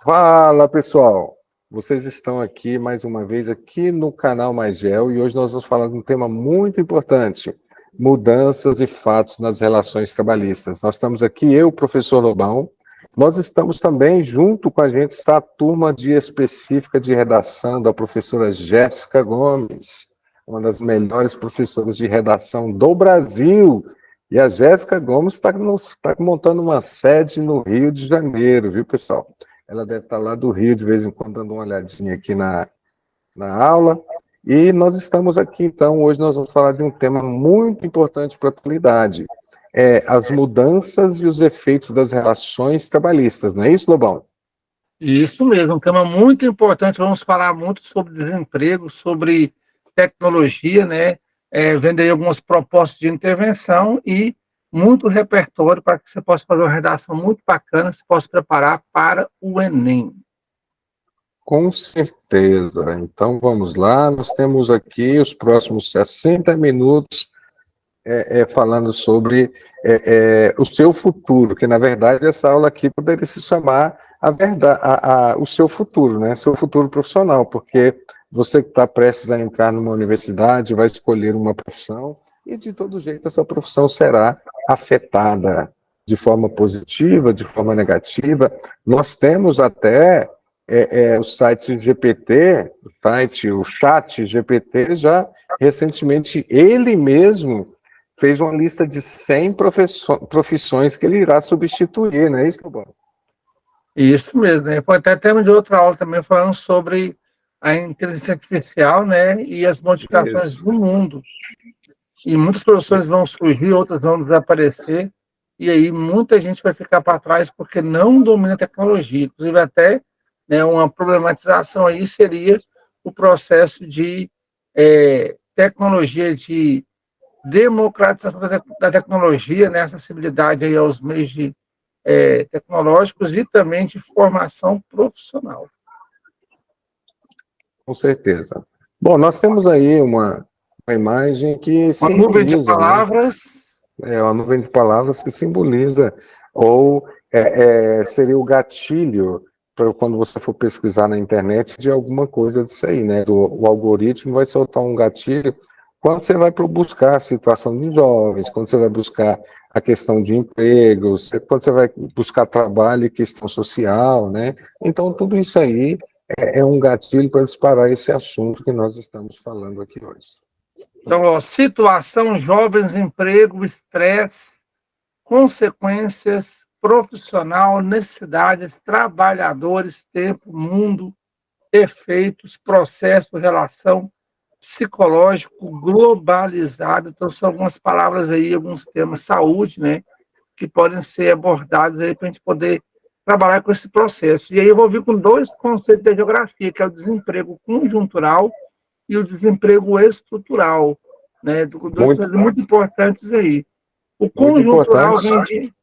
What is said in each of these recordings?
Fala, pessoal! Vocês estão aqui mais uma vez aqui no canal Mais Gel e hoje nós vamos falar de um tema muito importante: mudanças e fatos nas relações trabalhistas. Nós estamos aqui, eu, professor Lobão, nós estamos também, junto com a gente, está a turma de específica de redação da professora Jéssica Gomes, uma das melhores professoras de redação do Brasil. E a Jéssica Gomes está montando uma sede no Rio de Janeiro, viu, pessoal? Ela deve estar lá do Rio, de vez em quando, dando uma olhadinha aqui na aula. E nós estamos aqui, então, hoje nós vamos falar de um tema muito importante para a atualidade. As mudanças e os efeitos das relações trabalhistas, não é isso, Lobão? Isso mesmo, um tema muito importante. Vamos falar muito sobre desemprego, sobre tecnologia, né? Vendo aí algumas propostas de intervenção e muito repertório para que você possa fazer uma redação muito bacana, se possa preparar para o Enem. Com certeza. Então, vamos lá. Nós temos aqui os próximos 60 minutos falando sobre o seu futuro, que, na verdade, essa aula aqui poderia se chamar o seu futuro, né? Seu futuro profissional, porque você que está prestes a entrar numa universidade vai escolher uma profissão e, de todo jeito, essa profissão será afetada de forma positiva, de forma negativa. Nós temos até o site GPT, o chat GPT, já recentemente ele mesmo fez uma lista de 100 profissões que ele irá substituir, não é isso, Lobão? Isso mesmo, né? Foi até tema de outra aula também falando sobre a inteligência artificial, né? E as modificações do mundo. E muitas profissões vão surgir, outras vão desaparecer, e aí muita gente vai ficar para trás porque não domina a tecnologia. Inclusive, até, né, uma problematização aí seria o processo de tecnologia, de democratização da tecnologia, né, acessibilidade aí aos meios tecnológicos e também de formação profissional. Com certeza. Bom, nós temos aí uma imagem que Uma nuvem de palavras. Né? Uma nuvem de palavras que simboliza, ou seria o gatilho para quando você for pesquisar na internet de alguma coisa disso aí, né? O algoritmo vai soltar um gatilho quando você vai buscar a situação de jovens, quando você vai buscar a questão de empregos, quando você vai buscar trabalho e questão social, né? Então, tudo isso aí é um gatilho para disparar esse assunto que nós estamos falando aqui hoje. Então, ó, situação, jovens, emprego, estresse, consequências, profissional, necessidades, trabalhadores, tempo, mundo, efeitos, processo, relação, psicológico, globalizado. Então, são algumas palavras aí, alguns temas, saúde, né, que podem ser abordados aí para a gente poder trabalhar com esse processo. E aí eu vou vir com dois conceitos da geografia, que é o desemprego conjuntural e o desemprego estrutural, né, dois coisas muito importantes aí. O conjuntural rende...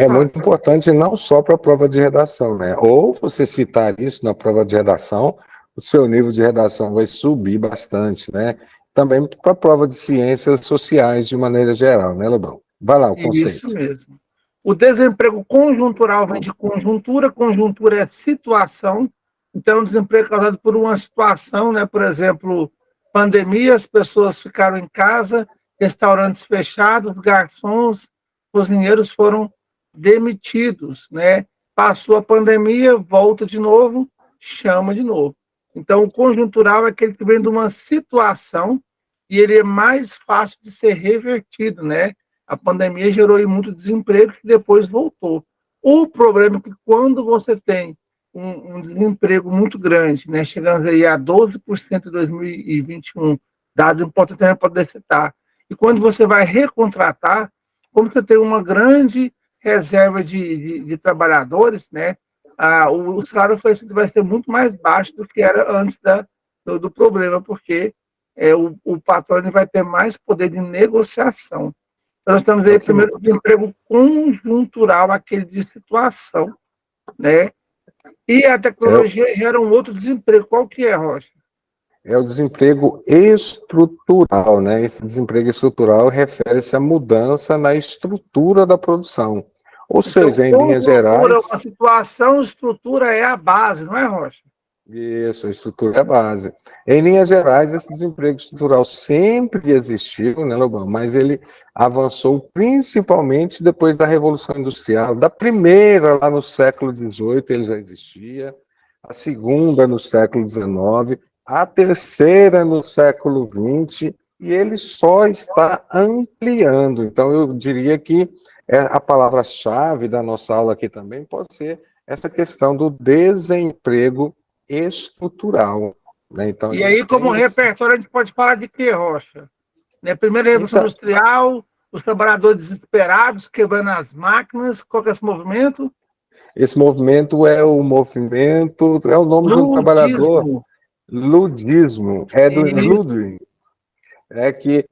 muito importante não só para a prova de redação, né? Ou você citar isso na prova de redação, o seu nível de redação vai subir bastante, né? Também para a prova de ciências sociais de maneira geral, né, Lobão? Vai lá, o conceito. Isso mesmo. O desemprego conjuntural vem de conjuntura, conjuntura é situação, então o desemprego é causado por uma situação, né? Por exemplo, pandemia, as pessoas ficaram em casa, restaurantes fechados, garçons, cozinheiros foram demitidos, né? Passou a pandemia, volta de novo, chama de novo. Então, o conjuntural é aquele que vem de uma situação e ele é mais fácil de ser revertido, né? A pandemia gerou aí muito desemprego que depois voltou. O problema é que quando você tem um desemprego muito grande, né, chegando aí a 12% em 2021, dado importante também para poder citar, e quando você vai recontratar, como você tem uma grande reserva de trabalhadores, né, o salário vai ser muito mais baixo do que era antes do problema, porque o patrão ele vai ter mais poder de negociação. Então, nós estamos aí, primeiro, de emprego conjuntural, aquele de situação, né? E a tecnologia gera um outro desemprego. Qual que é, Rocha? É o desemprego estrutural, né? Esse desemprego estrutural refere-se à mudança na estrutura da produção. Ou Então, seja, em linhas conjuntura, gerais, uma situação, estrutura é a base, não é, Rocha? isso, a estrutura é a base. Em linhas gerais, esse desemprego estrutural sempre existiu, né, Lobão? Mas ele avançou principalmente depois da Revolução Industrial. Da primeira, lá no século XVIII, ele já existia, a segunda no século XIX, a terceira no século XX, e ele só está ampliando. Então, eu diria que a palavra-chave da nossa aula aqui também pode ser essa questão do desemprego estrutural, né? Então a E gente aí, como tem esse... repertório, a gente pode falar de quê, Rocha? Né? Primeira Revolução Então, Industrial, os trabalhadores desesperados, quebrando as máquinas, qual que é esse movimento? esse movimento é o movimento, é o nome de um trabalhador, Ludismo. ludismo, Edwin Isso. Ludwig, que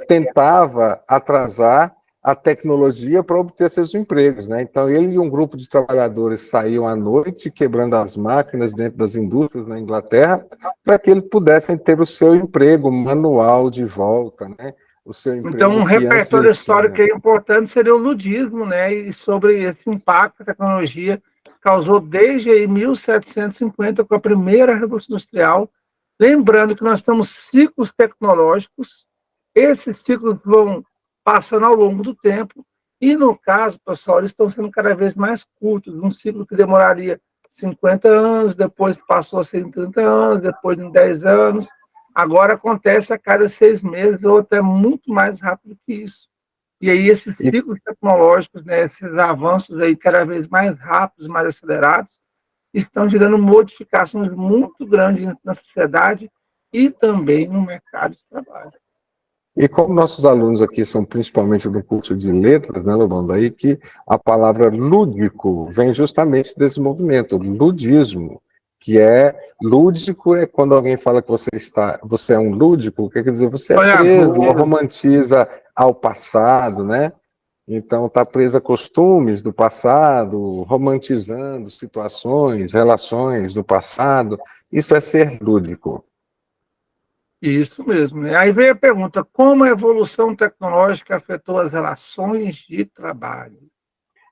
tentava atrasar a tecnologia para obter seus empregos, né? Então ele e um grupo de trabalhadores saíam à noite quebrando as máquinas dentro das indústrias na Inglaterra para que eles pudessem ter o seu emprego manual de volta, né? O seu Então, emprego um que antes repertório ele histórico tinha. que é importante seria o ludismo, né? E sobre esse impacto que a tecnologia causou desde aí 1750, com a primeira Revolução Industrial. Lembrando que nós temos ciclos tecnológicos, esses ciclos vão passando ao longo do tempo, e no caso, pessoal, eles estão sendo cada vez mais curtos. Um ciclo que demoraria 50 anos, depois passou a ser em 30 anos, depois em 10 anos. Agora acontece a cada 6 meses, ou até muito mais rápido que isso. E aí esses E ciclos tecnológicos, né, esses avanços aí cada vez mais rápidos, mais acelerados, estão gerando modificações muito grandes na sociedade e também no mercado de trabalho. E como nossos alunos aqui são principalmente do curso de letras, né, Lobão, daí que a palavra lúdico vem justamente desse movimento, ludismo, que é lúdico é quando alguém fala que você é um lúdico, quer dizer, você é preso ou Sonhador. romantiza ao passado, né? Então está preso a costumes do passado, romantizando situações, relações do passado. Isso é ser lúdico. Isso mesmo. Né? Aí vem a pergunta: como a evolução tecnológica afetou as relações de trabalho?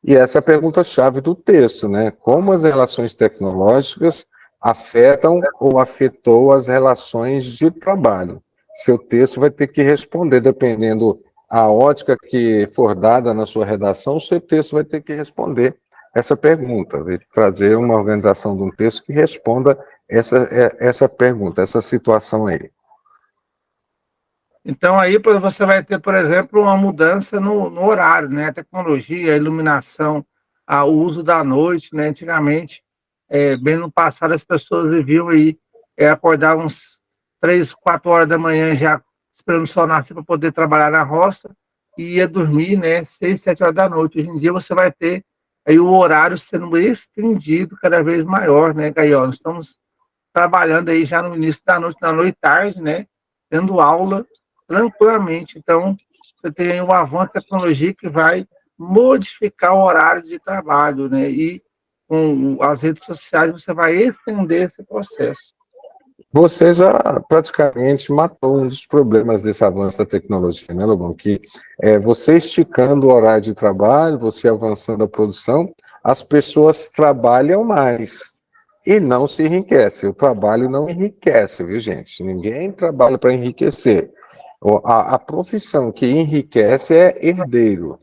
E essa é a pergunta-chave do texto, né? Como as relações tecnológicas afetam ou afetou as relações de trabalho? Seu texto vai ter que responder, dependendo a ótica que for dada na sua redação, seu texto vai ter que responder essa pergunta, vai trazer uma organização de um texto que responda essa pergunta, essa situação aí. Então, aí você vai ter, por exemplo, uma mudança no horário, né? A tecnologia, a iluminação, o uso da noite, né? Antigamente, bem no passado, as pessoas viviam aí, acordavam uns 3, 4 horas da manhã já esperando o sol nascer para poder trabalhar na roça e ia dormir, né? 6, 7 horas da noite. Hoje em dia, você vai ter aí o horário sendo estendido cada vez maior, né, Gaiola? Nós estamos trabalhando aí já no início da noite, na noite e tarde, né? Tendo aula tranquilamente. Então, você tem um avanço da tecnologia que vai modificar o horário de trabalho, né? E com as redes sociais você vai estender esse processo. Você já praticamente matou um dos problemas desse avanço da tecnologia, né, Lobão? Que é você esticando o horário de trabalho, você avançando a produção, as pessoas trabalham mais e não se enriquecem. O trabalho não enriquece, viu, gente? Ninguém trabalha para enriquecer. A profissão que enriquece é herdeiro.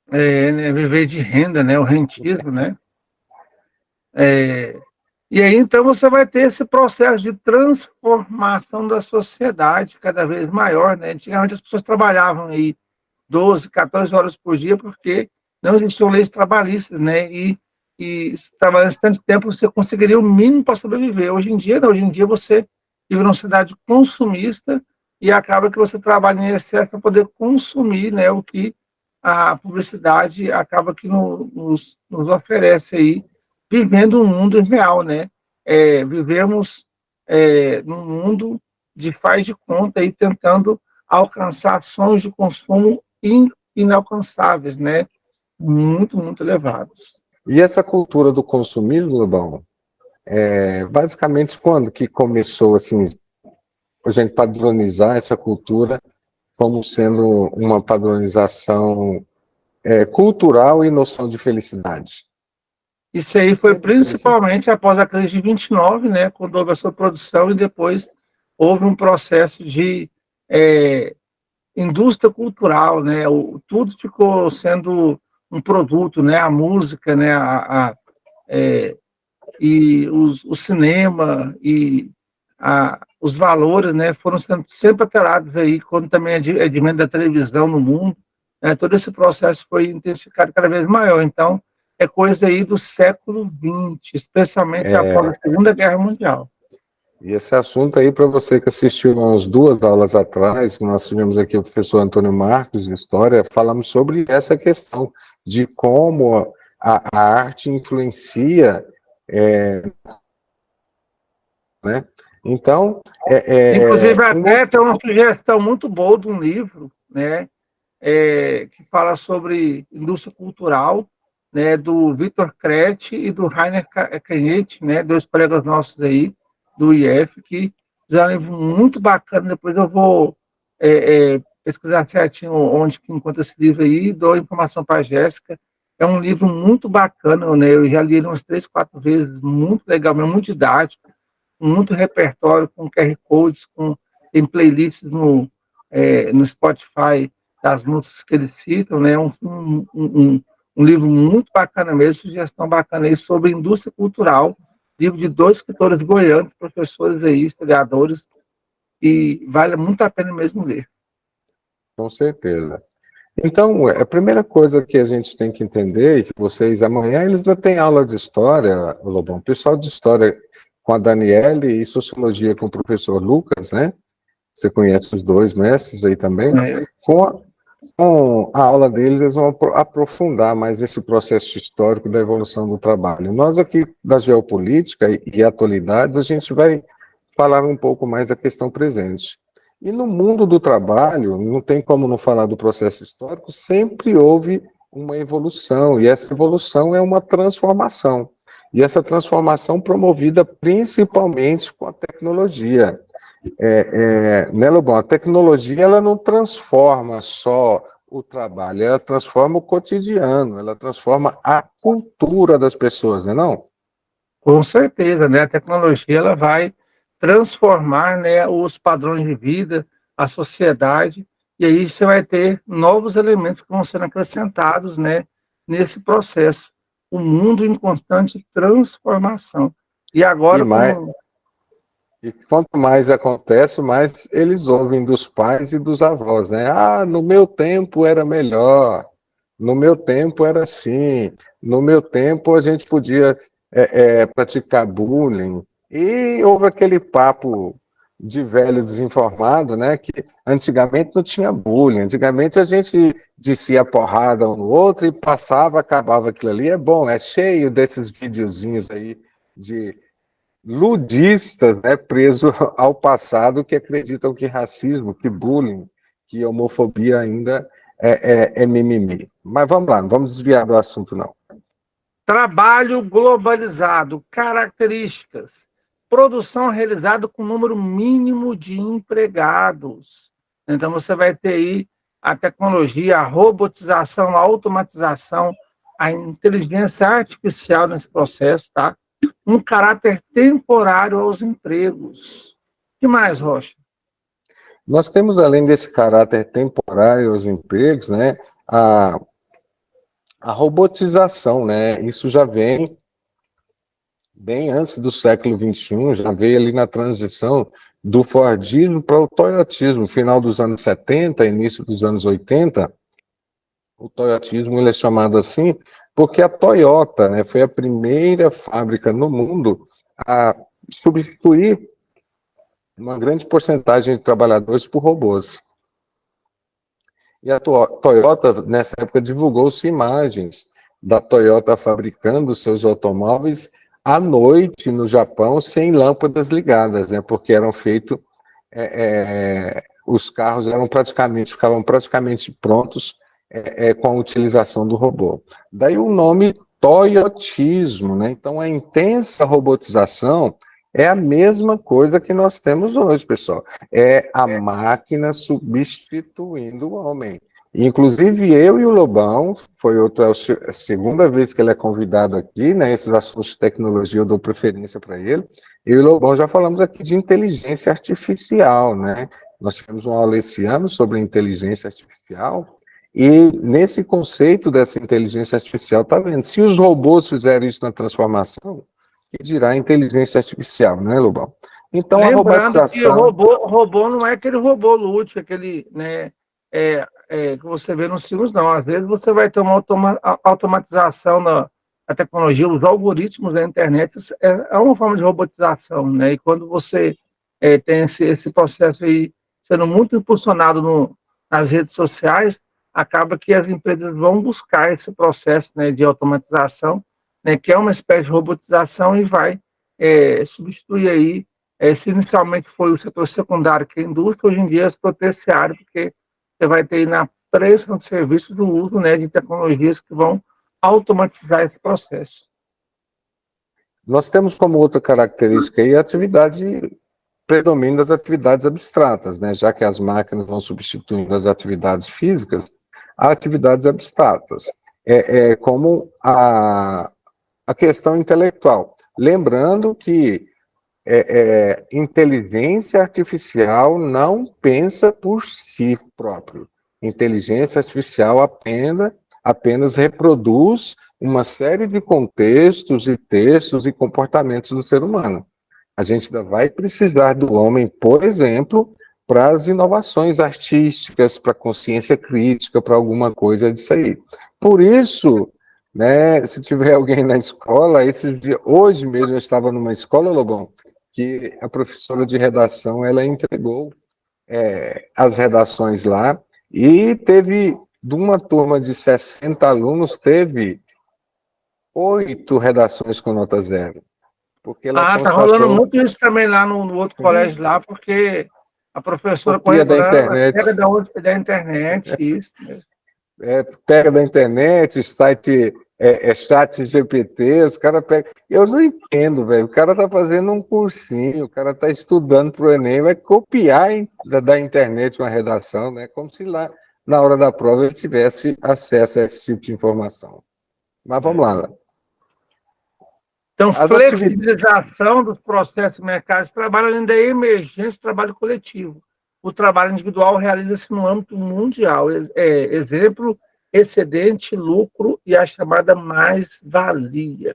Né, viver de renda, né? O rentismo, né? E aí, então, você vai ter esse processo de transformação da sociedade cada vez maior, né? Antigamente, as pessoas trabalhavam aí 12, 14 horas por dia, porque não existiam leis trabalhistas, né? E trabalhando tanto tempo, você conseguiria o mínimo para sobreviver. Hoje em dia, não. Hoje em dia, você vive numa cidade consumista e acaba que você trabalha em excesso para poder consumir, né? O que a publicidade acaba que nos oferece aí, vivendo um mundo real, né? Vivemos num mundo de faz de conta e tentando alcançar sonhos de consumo inalcançáveis, né? Muito, muito elevados. E essa cultura do consumismo, Lobão, basicamente quando que começou assim, a gente padronizar essa cultura como sendo uma padronização cultural e noção de felicidade? Isso aí foi principalmente após a crise de 29, né, quando houve a sua produção e depois houve um processo de indústria cultural, né, tudo ficou sendo um produto, né, a música, né, e o cinema e os valores, né, foram sendo sempre alterados aí, quando também advento da televisão no mundo, né, todo esse processo foi intensificado cada vez maior. Então, é coisa aí do século XX, especialmente após a Segunda Guerra Mundial. E esse assunto aí, para você que assistiu umas 2 aulas atrás, nós tivemos aqui o professor Antônio Marcos, de História, falamos sobre essa questão de como a arte influencia, né? Então, inclusive, até tem uma sugestão muito boa de um livro, né, que fala sobre indústria cultural, né, do Vitor Crete e do Rainer Canetti, né, 2 colegas nossos aí, do IF, que fizeram um livro muito bacana. Depois eu vou pesquisar certinho onde que encontra esse livro aí, dou informação para a Jéssica. É um livro muito bacana, né, eu já li ele umas 3, 4 vezes, muito legal, muito didático, muito repertório, com QR Codes, tem playlists no Spotify das músicas que eles citam, né? Um livro muito bacana mesmo, sugestão bacana aí sobre indústria cultural, livro de 2 escritores goianos, professores aí, historiadores, e vale muito a pena mesmo ler. Com certeza. Então, a primeira coisa que a gente tem que entender, e que vocês amanhã, eles ainda têm aula de história, Lobão, pessoal de história com a Daniele e sociologia com o professor Lucas, né? Você conhece os 2 mestres aí também. Com a aula deles, eles vão aprofundar mais esse processo histórico da evolução do trabalho. Nós aqui, da geopolítica e atualidades, a gente vai falar um pouco mais da questão presente. E no mundo do trabalho, não tem como não falar do processo histórico, sempre houve uma evolução, e essa evolução é uma transformação. E essa transformação promovida principalmente com a tecnologia. Né, Lobão? A tecnologia, ela não transforma só o trabalho, ela transforma o cotidiano, ela transforma a cultura das pessoas, não é não? Com certeza, né? A tecnologia ela vai transformar, né, os padrões de vida, a sociedade, e aí você vai ter novos elementos que vão sendo acrescentados, né, nesse processo. O mundo em constante transformação. E agora, E quanto mais acontece, mais eles ouvem dos pais e dos avós, né? Ah, no meu tempo era melhor, no meu tempo era assim, no meu tempo a gente podia praticar bullying. E houve aquele papo de velho desinformado, né? Que antigamente não tinha bullying, antigamente a gente descia porrada um no outro e passava, acabava aquilo ali. É bom, é cheio desses videozinhos aí de ludistas, né, presos ao passado, que acreditam que racismo, que bullying, que homofobia ainda é mimimi. Mas vamos lá, não vamos desviar do assunto, não. trabalho globalizado, características, produção realizada com número mínimo de empregados. Então, você vai ter aí a tecnologia, a robotização, a automatização, a inteligência artificial nesse processo, tá? Um caráter temporário aos empregos. O que mais, Rocha? Nós temos, além desse caráter temporário aos empregos, né, a robotização, né? Isso já vem bem antes do século XXI, já veio ali na transição do Fordismo para o Toyotismo, final dos anos 70, início dos anos 80. O Toyotismo ele é chamado assim porque a Toyota, né, foi a primeira fábrica no mundo a substituir uma grande porcentagem de trabalhadores por robôs. E a Toyota, nessa época, divulgou-se imagens da Toyota fabricando seus automóveis à noite no Japão, sem lâmpadas ligadas, né, porque eram feitos, os carros ficavam praticamente prontos com a utilização do robô. Daí o nome Toyotismo, né? Então a intensa robotização é a mesma coisa que nós temos hoje, pessoal. É a máquina substituindo o homem. Inclusive, eu e o Lobão, foi a segunda vez que ele é convidado aqui, né? Esses assuntos de tecnologia eu dou preferência para ele. Eu e o Lobão já falamos aqui de inteligência artificial, né? Nós tivemos uma aula esse ano sobre inteligência artificial, e nesse conceito dessa inteligência artificial, tá vendo? Se os robôs fizeram isso na transformação, que dirá a inteligência artificial, né, Lobão? Então, a Lembrando que robotização. robô não é aquele robô lúdico, aquele, né, que você vê nos filmes, não. Às vezes você vai ter uma automatização na tecnologia, os algoritmos da internet é uma forma de robotização, né? E quando você tem esse processo aí sendo muito impulsionado nas redes sociais, acaba que as empresas vão buscar esse processo, né, de automatização, né, que é uma espécie de robotização e vai substituir aí se inicialmente foi o setor secundário, que é a indústria, hoje em dia é o setor terciário, porque você vai ter na prestação de serviços do uso, né, de tecnologias que vão automatizar esse processo. Nós temos como outra característica aí a atividade, predomínio das atividades abstratas, né? Já que as máquinas vão substituindo as atividades físicas, há atividades abstratas. Como a questão intelectual. Lembrando que inteligência artificial não pensa por si próprio. Inteligência artificial apenas reproduz uma série de contextos e textos e comportamentos do ser humano. A gente ainda vai precisar do homem, por exemplo, para as inovações artísticas, para a consciência crítica, para alguma coisa disso aí. Por isso, né, se tiver alguém na escola, hoje mesmo eu estava numa escola, Lobão, que a professora de redação, ela entregou as redações lá, e teve, de uma turma de 60 alunos, teve 8 redações com nota zero, porque ela Tá rolando constatou muito isso também lá no outro colégio lá, porque a professora copia da corretora internet, pega da internet, isso mesmo. pega da internet, site, chat GPT, os caras pegam. Eu não entendo, velho. O cara tá fazendo um cursinho, o cara tá estudando para o Enem, vai copiar da internet uma redação, né? Como se lá, na hora da prova, ele tivesse acesso a esse tipo de informação. Mas vamos lá. Então, As atividades. flexibilização dos processos de mercado de trabalho, além da emergência do trabalho coletivo. O trabalho individual realiza-se no âmbito mundial. Exemplo, excedente, lucro e a chamada mais-valia.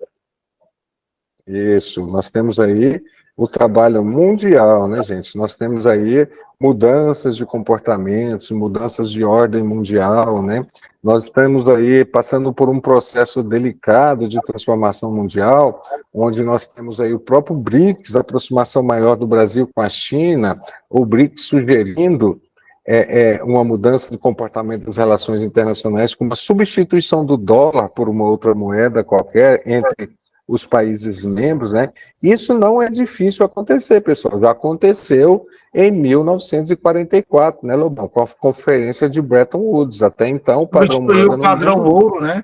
Isso, nós temos aí o trabalho mundial, né, gente? Nós temos aí mudanças de comportamentos, mudanças de ordem mundial, né? Nós estamos aí passando por um processo delicado de transformação mundial, onde nós temos aí o próprio BRICS, a aproximação maior do Brasil com a China, o BRICS sugerindo uma mudança de comportamento das relações internacionais, com uma substituição do dólar por uma outra moeda qualquer entre os países membros, né? Isso não é difícil acontecer, pessoal. Já aconteceu em 1944, né, Lobão? Com a Conferência de Bretton Woods. Até então, o padrão Substituiu moeda o no padrão mundo ouro, né?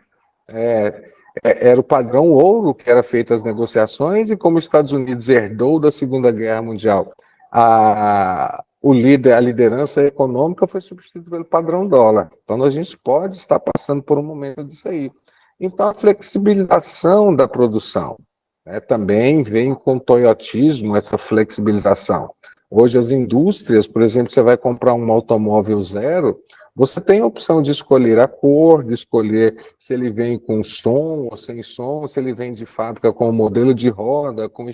era o padrão ouro que era feito as negociações, e como os Estados Unidos herdou da Segunda Guerra Mundial a liderança econômica, foi substituída pelo padrão dólar. Então, a gente pode estar passando por um momento disso aí. Então, a flexibilização da produção, né, também vem com toyotismo, essa flexibilização. Hoje, as indústrias, por exemplo, você vai comprar um automóvel zero, você tem a opção de escolher a cor, de escolher se ele vem com som ou sem som, se ele vem de fábrica com o modelo de roda, com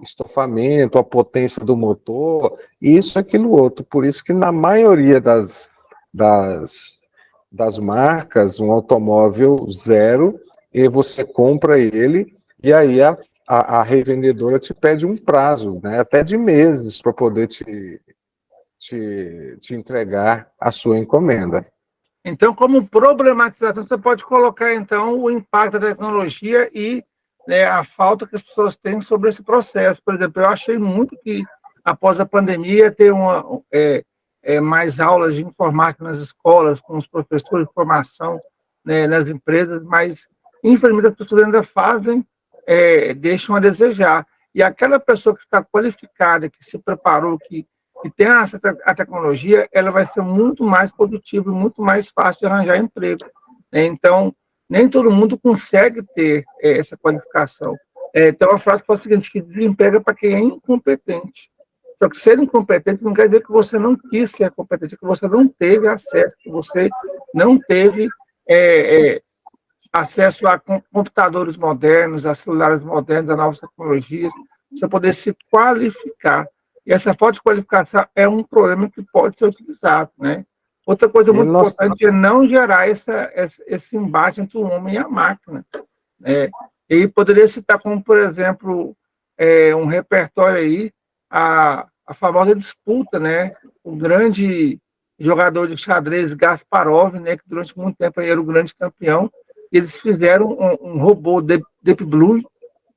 estofamento, a potência do motor, isso, aquilo, outro. Por isso que na maioria das marcas, um automóvel zero, e você compra ele, e aí a revendedora te pede um prazo, né, até de meses, para poder te entregar a sua encomenda. Então, como problematização, você pode colocar, então, o impacto da tecnologia e, né, a falta que as pessoas têm sobre esse processo. Por exemplo, eu achei muito que, após a pandemia, ter mais aulas de informática nas escolas, com os professores de formação, né, nas empresas, mas, infelizmente, as pessoas ainda fazem, deixam a desejar. E aquela pessoa que está qualificada, que se preparou, que que tem a tecnologia, ela vai ser muito mais produtiva e muito mais fácil de arranjar emprego, né? Então, nem todo mundo consegue ter essa qualificação. Então, a frase fala o seguinte, que desemprego é para quem é incompetente. Só que ser incompetente não quer dizer que você não quis ser competente, que você não teve acesso, que você não teve acesso a computadores modernos, a celulares modernos, a novas tecnologias, você poder se qualificar. E essa falta de qualificação é um problema que pode ser utilizado, né? Outra coisa muito importante é não gerar esse embate entre o homem e a máquina, né? E poderia citar como, por exemplo, um repertório aí, a famosa disputa, né? O grande jogador de xadrez Kasparov, né? Que durante muito tempo era o grande campeão. Eles fizeram um robô Deep Blue,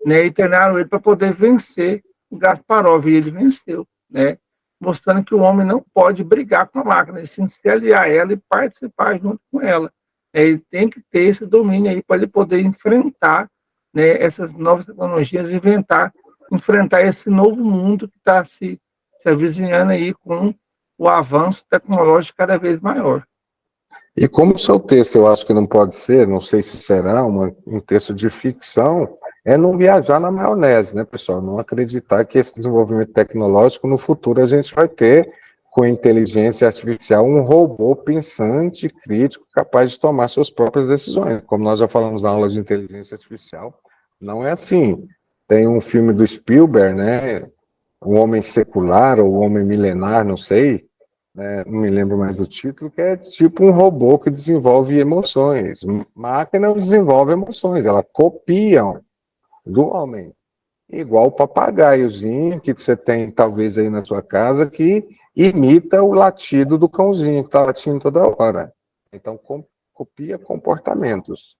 né? E treinaram ele para poder vencer o Kasparov, e ele venceu, né? Mostrando que o homem não pode brigar com a máquina, e sim se aliar a ela e participar junto com ela. Ele tem que ter esse domínio aí para ele poder enfrentar, né, essas novas tecnologias, enfrentar esse novo mundo que está se avizinhando aí com o avanço tecnológico cada vez maior. E como o seu texto eu acho que não pode ser, não sei se será um texto de ficção, é não viajar na maionese, né, pessoal? Não acreditar que esse desenvolvimento tecnológico no futuro a gente vai ter, com inteligência artificial, um robô pensante, crítico, capaz de tomar suas próprias decisões. Como nós já falamos na aula de inteligência artificial, não é assim. Tem um filme do Spielberg, né, O Homem Secular, ou O Homem Milenar, não sei, não me lembro mais do título, que é tipo um robô que desenvolve emoções. Máquina não desenvolve emoções, elas copiam do homem. Igual o papagaiozinho que você tem, talvez, aí na sua casa, que imita o latido do cãozinho, que está latindo toda hora. Então, copia comportamentos.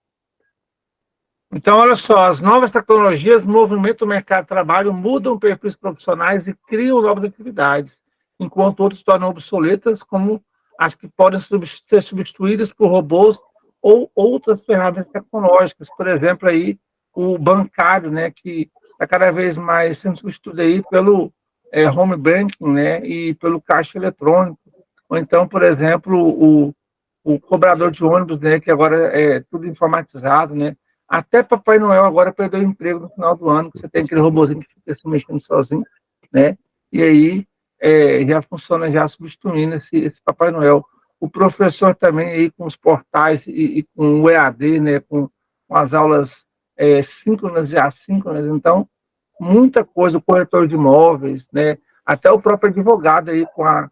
Então, olha só, as novas tecnologias movimentam o mercado de trabalho, mudam perfis profissionais e criam novas atividades, enquanto outras se tornam obsoletas, como as que podem ser substituídas por robôs ou outras ferramentas tecnológicas. Por exemplo, aí, o bancário, né, que está cada vez mais sendo substituído aí pelo home banking, né, e pelo caixa eletrônico. Ou então, por exemplo, o cobrador de ônibus, né, que agora é tudo informatizado, né. Até Papai Noel agora perdeu o emprego no final do ano, que você tem aquele robozinho que fica se mexendo sozinho, né? E aí já funciona já substituindo esse Papai Noel. O professor também aí com os portais e com o EAD, né? Com as aulas síncronas e assíncronas. Então, muita coisa, o corretor de imóveis, né? Até o próprio advogado aí com a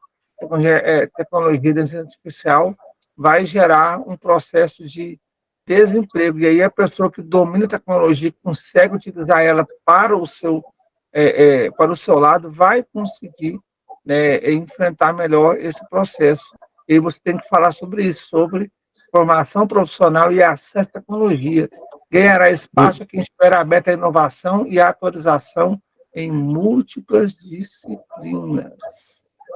tecnologia de inteligência artificial vai gerar um processo de desemprego. E aí a pessoa que domina a tecnologia, consegue utilizar ela para o seu lado, vai conseguir, né, enfrentar melhor esse processo. E você tem que falar sobre isso, sobre formação profissional e acesso à tecnologia. Ganhará espaço a quem estiver aberto à inovação e à atualização em múltiplas disciplinas.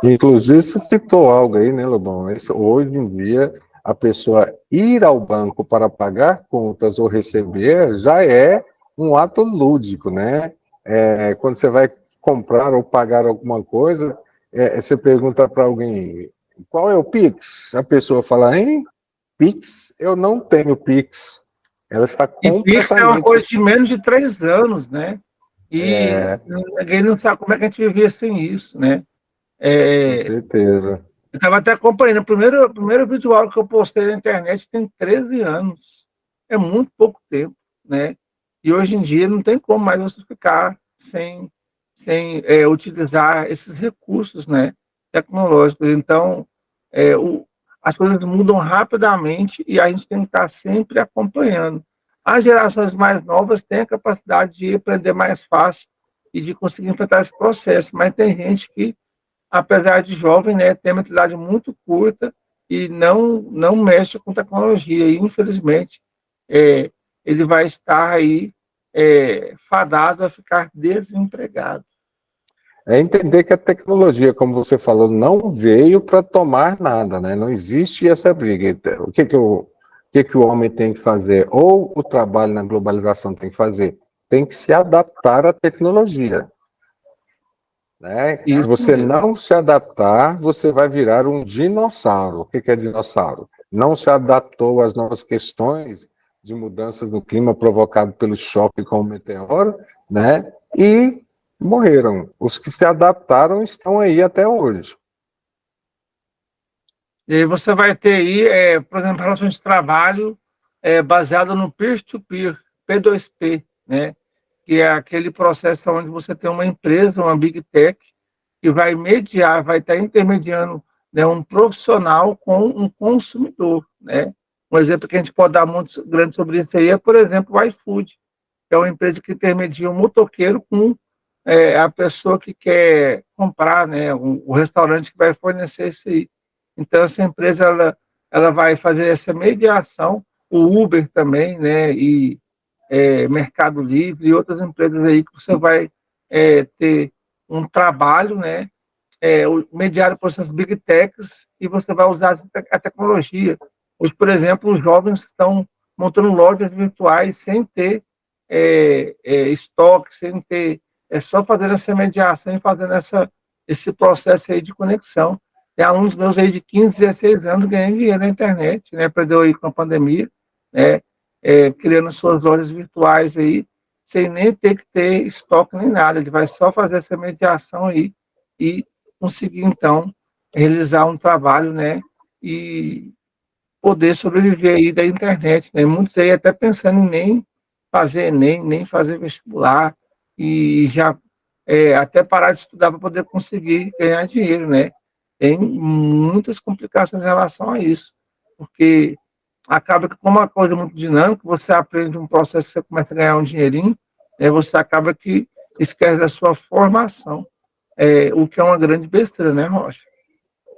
Inclusive, você citou algo aí, né, Lobão? Hoje em dia, a pessoa ir ao banco para pagar contas ou receber já é um ato lúdico, né? Quando você vai comprar ou pagar alguma coisa, você pergunta para alguém, qual é o Pix? A pessoa fala, hein? Pix? Eu não tenho Pix. Ela está completamente... E Pix é uma coisa de menos de 3 anos, né? E ninguém não sabe como é que a gente vivia sem isso, né? Com certeza. Eu estava até acompanhando. O primeiro vídeo aula que eu postei na internet tem 13 anos. É muito pouco tempo, né? E hoje em dia não tem como mais você ficar sem utilizar esses recursos, né, tecnológicos. Então, as coisas mudam rapidamente e a gente tem que estar sempre acompanhando. As gerações mais novas têm a capacidade de aprender mais fácil e de conseguir enfrentar esse processo, mas tem gente que, apesar de jovem, né, tem uma idade muito curta e não mexe com tecnologia. E, infelizmente, ele vai estar aí fadado a ficar desempregado. É entender que a tecnologia, como você falou, não veio para tomar nada, né? Não existe essa briga. O que o homem tem que fazer? Ou o trabalho na globalização tem que fazer? Tem que se adaptar à tecnologia. né? Se Isso você mesmo. não se adaptar, você vai virar um dinossauro. O que é dinossauro? Não se adaptou às novas questões de mudanças no clima provocado pelo choque com o meteoro, né? E morreram. Os que se adaptaram estão aí até hoje. E aí você vai ter aí, por exemplo, relações de trabalho baseado no peer-to-peer, P2P, né? Que é aquele processo onde você tem uma empresa, uma big tech, que vai mediar, vai estar intermediando, né, um profissional com um consumidor, né? Um exemplo que a gente pode dar muito grande sobre isso aí é, por exemplo, o iFood, que é uma empresa que intermedia o motoqueiro com a pessoa que quer comprar, né, o restaurante que vai fornecer isso aí. Então, essa empresa ela vai fazer essa mediação, o Uber também, né, e Mercado Livre e outras empresas aí que você vai ter um trabalho, né, mediado por essas big techs e você vai usar a tecnologia. Hoje, por exemplo, os jovens estão montando lojas virtuais sem ter estoque, sem ter, só fazendo essa mediação e fazendo esse processo aí de conexão. Tem alunos meus aí de 15, 16 anos ganhando dinheiro na internet, né? Aprendeu aí com a pandemia, né? Criando suas lojas virtuais aí, sem nem ter que ter estoque nem nada. Ele vai só fazer essa mediação aí e conseguir, então, realizar um trabalho, né? E poder sobreviver aí da internet, né? Muitos aí até pensando em nem fazer Enem, nem fazer vestibular, e já até parar de estudar para poder conseguir ganhar dinheiro, né? Tem muitas complicações em relação a isso, porque acaba que, como é uma coisa muito dinâmica, você aprende um processo, você começa a ganhar um dinheirinho, você acaba que esquece da sua formação, o que é uma grande besteira, né, Rocha?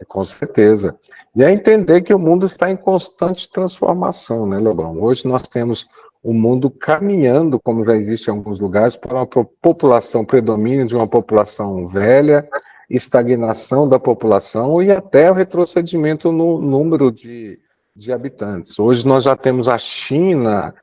Com certeza. E é entender que o mundo está em constante transformação, né, Lobão? Hoje nós temos o mundo caminhando, como já existe em alguns lugares, para uma população, predomínio de uma população velha, estagnação da população e até o retrocedimento no número de habitantes. Hoje nós já temos a China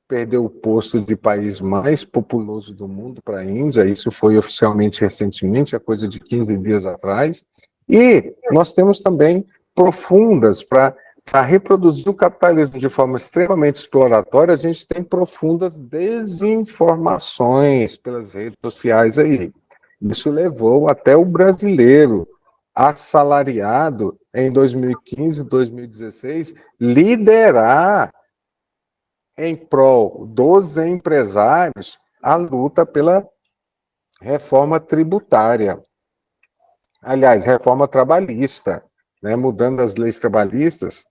perdeu o posto de país mais populoso do mundo para a Índia, isso foi oficialmente recentemente, a coisa de 15 dias atrás. E nós temos também profundas para reproduzir o capitalismo de forma extremamente exploratória, a gente tem profundas desinformações pelas redes sociais aí. Isso levou até o brasileiro assalariado em 2015, 2016, liderar em prol dos empresários a luta pela reforma tributária. Aliás, reforma trabalhista, né, mudando as leis trabalhistas.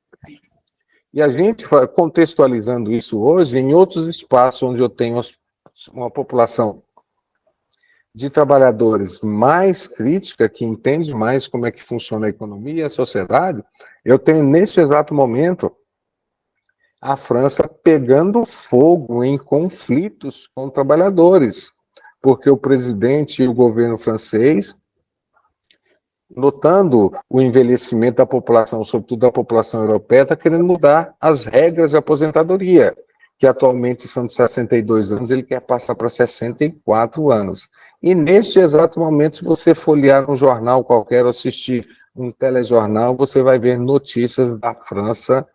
E a gente, contextualizando isso hoje, em outros espaços onde eu tenho uma população de trabalhadores mais crítica, que entende mais como é que funciona a economia e a sociedade, eu tenho, nesse exato momento, a França pegando fogo em conflitos com trabalhadores, porque o presidente e o governo francês, notando o envelhecimento da população, sobretudo da população europeia, está querendo mudar as regras de aposentadoria, que atualmente são de 62 anos, ele quer passar para 64 anos. E neste exato momento, se você folhear um jornal qualquer ou assistir um telejornal, você vai ver notícias da França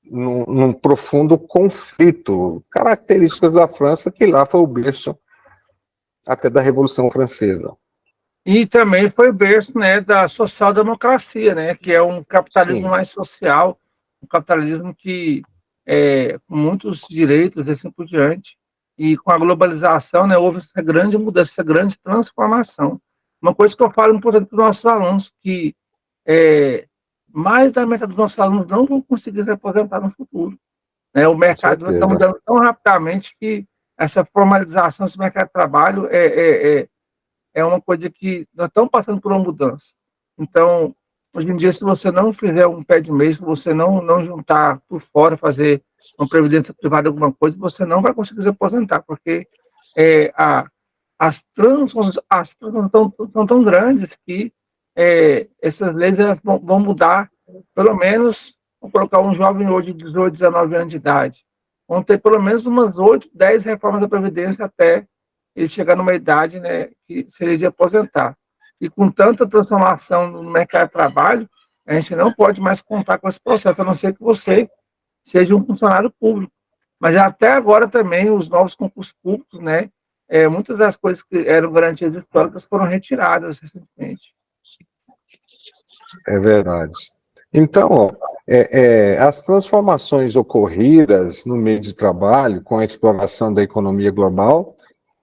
num profundo conflito, características da França, que lá foi o berço até da Revolução Francesa. E também foi berço, né, da social-democracia, né, que é um capitalismo Sim. mais social, um capitalismo que com muitos direitos e assim por diante. E com a globalização, né, houve essa grande mudança, essa grande transformação. Uma coisa que eu falo importante para os nossos alunos, que mais da metade dos nossos alunos não vão conseguir se aposentar no futuro, né? O mercado está mudando tão rapidamente que essa formalização desse mercado de trabalho é uma coisa que nós estamos passando por uma mudança. Então, hoje em dia, se você não fizer um pé de mês, se você não juntar por fora, fazer uma previdência privada, alguma coisa, você não vai conseguir se aposentar, porque as transformações são tão grandes que essas leis elas vão mudar, pelo menos, vou colocar um jovem hoje de 18, 19 anos de idade, vão ter pelo menos umas 8, 10 reformas da Previdência até ele chegar numa idade, né, que seria de aposentar. E com tanta transformação no mercado de trabalho, a gente não pode mais contar com esse processo, a não ser que você seja um funcionário público. Mas até agora também, os novos concursos públicos, né, muitas das coisas que eram garantias históricas foram retiradas recentemente. É verdade. Então, ó, as transformações ocorridas no meio de trabalho, com a exploração da economia global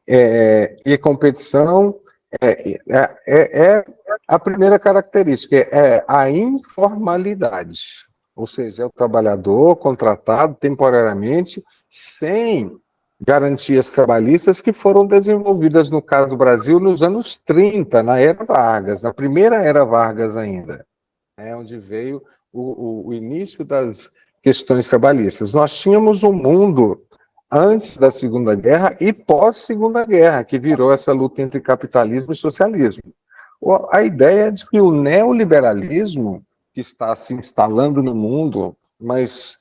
e competição, é a primeira característica, é a informalidade. Ou seja, é o trabalhador contratado temporariamente, sem garantias trabalhistas que foram desenvolvidas, no caso do Brasil, nos anos 30, na era Vargas, na primeira era Vargas ainda, onde veio o início das questões trabalhistas. Nós tínhamos um mundo antes da Segunda Guerra e pós-Segunda Guerra, que virou essa luta entre capitalismo e socialismo. A ideia é de que o neoliberalismo, que está se instalando no mundo, mas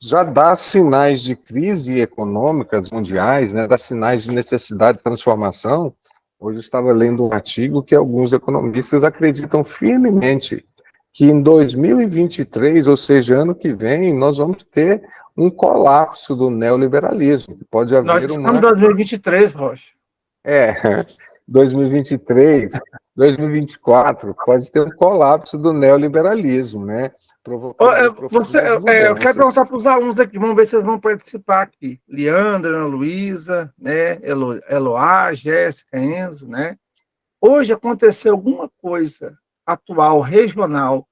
já dá sinais de crise econômicas mundiais, né, dá sinais de necessidade de transformação. Hoje eu estava lendo um artigo que alguns economistas acreditam firmemente que em 2023, ou seja, ano que vem, nós vamos ter um colapso do neoliberalismo. Pode haver Nós estamos em 2023, Rocha. 2023, 2024, pode ter um colapso do neoliberalismo, né? Provocando eu quero perguntar para os alunos aqui, vamos ver se eles vão participar aqui. Leandra, Ana Luísa, né? Eloá, Jéssica, Enzo, né? Hoje aconteceu alguma coisa atual, regional,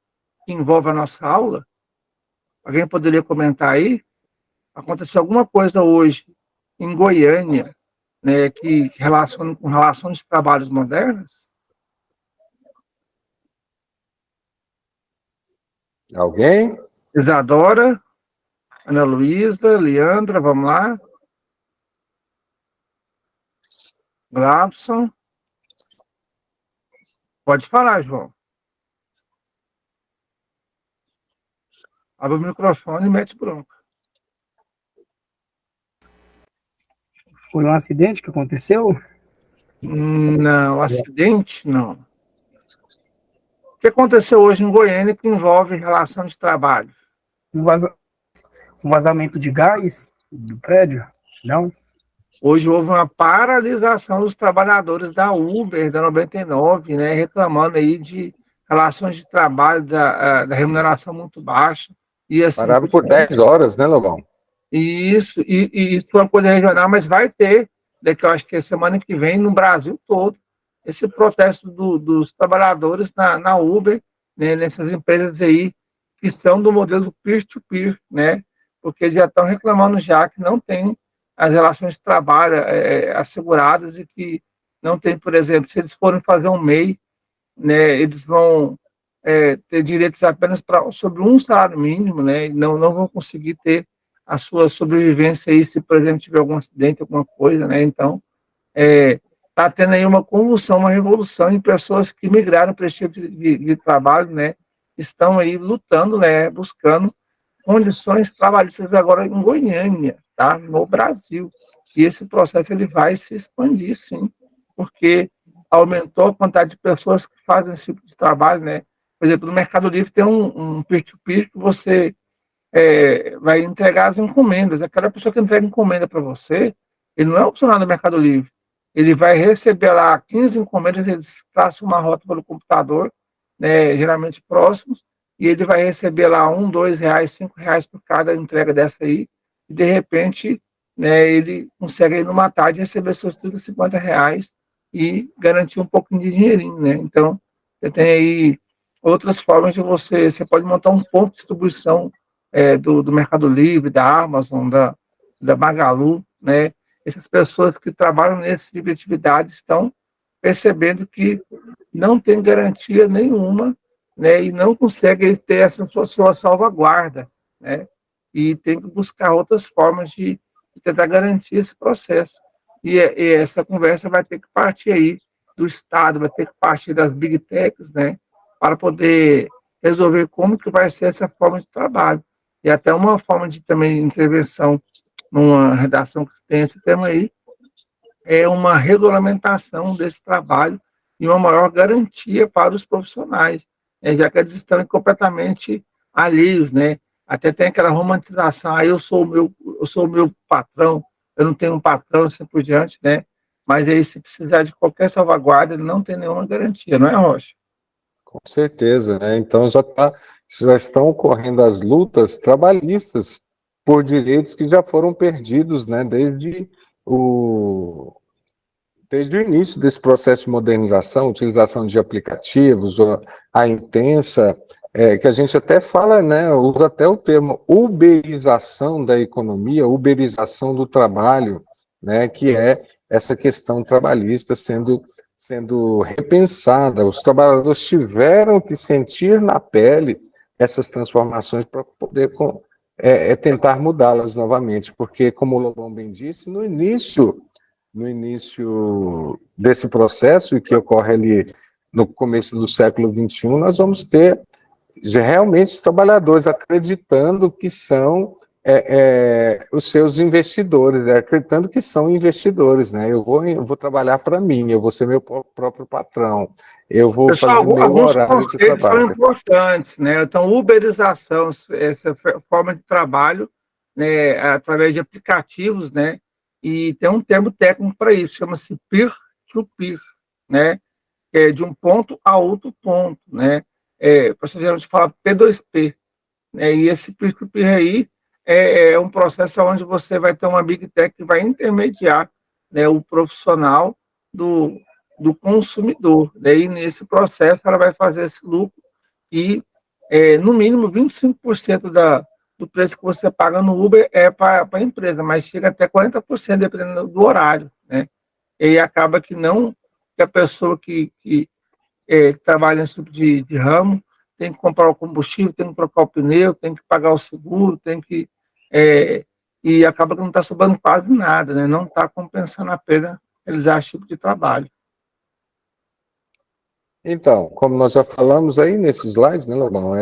que envolve a nossa aula? Alguém poderia comentar aí? Aconteceu alguma coisa hoje em Goiânia, né, que relaciona com relações de trabalhos modernas? Alguém? Isadora, Ana Luísa, Leandra, vamos lá. Glabson. Pode falar, João. Abre o microfone e mete bronca. Foi um acidente que aconteceu? Não, acidente, não. O que aconteceu hoje em Goiânia que envolve relação de trabalho? Um vazamento de gás do prédio? Não? Hoje houve uma paralisação dos trabalhadores da Uber, da 99, né, reclamando aí de relações de trabalho, da remuneração muito baixa. E assim, pararam por 10 horas, né, Lobão? Isso foi uma coisa regional, mas vai ter, daqui eu acho que é semana que vem, no Brasil todo, esse protesto dos trabalhadores na Uber, né, nessas empresas aí, que são do modelo peer-to-peer, né, porque já estão reclamando já que não tem as relações de trabalho asseguradas e que não tem, por exemplo, se eles forem fazer um MEI, né, eles vão ter direitos apenas sobre um salário mínimo, né, e não vão conseguir ter a sua sobrevivência aí, se, por exemplo, tiver algum acidente, alguma coisa, né, então, está tendo aí uma convulsão, uma revolução em pessoas que migraram para esse tipo de trabalho, né, estão aí lutando, né, buscando condições trabalhistas agora em Goiânia, tá, no Brasil, e esse processo ele vai se expandir, sim, porque aumentou a quantidade de pessoas que fazem esse tipo de trabalho, né, por exemplo, no Mercado Livre tem um peer-to-peer que você vai entregar as encomendas. Aquela pessoa que entrega encomenda para você, ele não é um funcionário do Mercado Livre. Ele vai receber lá 15 encomendas, eles traçam uma rota pelo computador, né, geralmente próximos, e ele vai receber lá R$ 1, R$ 2, R$ 5 por cada entrega dessa aí, e de repente, né, ele consegue aí numa tarde receber seus R$ 30, R$ 50 e garantir um pouquinho de dinheirinho, né? Então, você tem aí outras formas de você pode montar um ponto de distribuição do Mercado Livre, da Amazon, da Magalu, né? Essas pessoas que trabalham nesse tipo de atividade estão percebendo que não tem garantia nenhuma, né? E não conseguem ter essa sua salvaguarda, né? E tem que buscar outras formas de tentar garantir esse processo. E essa conversa vai ter que partir aí do Estado, vai ter que partir das Big Techs, né? Para poder resolver como que vai ser essa forma de trabalho. E até uma forma de também intervenção numa redação que tem esse tema aí, é uma regulamentação desse trabalho e uma maior garantia para os profissionais, já que eles estão completamente alheios, né? Até tem aquela romantização, eu sou o meu patrão, eu não tenho um patrão, assim por diante, né? Mas aí, se precisar de qualquer salvaguarda, ele não tem nenhuma garantia, não é, Rocha? Com certeza, né? Então já estão ocorrendo as lutas trabalhistas por direitos que já foram perdidos, né? O, desde o início desse processo de modernização, utilização de aplicativos, a intensa, que a gente até fala, né? Usa até o termo uberização da economia, uberização do trabalho, né? Que é essa questão trabalhista sendo repensada. Os trabalhadores tiveram que sentir na pele essas transformações para poder tentar mudá-las novamente, porque, como o Lobão bem disse, no início desse processo, e que ocorre ali no começo do século XXI, nós vamos ter realmente os trabalhadores acreditando que são os seus investidores, acreditando que são investidores, né? Eu vou trabalhar para mim, eu vou ser meu próprio patrão, eu vou Pessoal, fazer meu alguns horário de conceitos são trabalho. importantes, né? Então, uberização, essa forma de trabalho, né, através de aplicativos, né? E tem um termo técnico para isso, chama-se peer-to-peer, né? É de um ponto a outro ponto, né? Para a gente fala P2P, né? E esse peer-to-peer aí é um processo onde você vai ter uma Big Tech que vai intermediar, né, o profissional do consumidor. Daí, nesse processo, ela vai fazer esse lucro e, no mínimo, 25% do preço que você paga no Uber é para a empresa, mas chega até 40%, dependendo do horário, né? E acaba que que a pessoa que trabalha nesse tipo de ramo tem que comprar o combustível, tem que trocar o pneu, tem que pagar o seguro, e acaba que não está sobrando quase nada, né? Não está compensando a pena realizar esse tipo de trabalho. Então, como nós já falamos aí nesses slides, né, Lobão,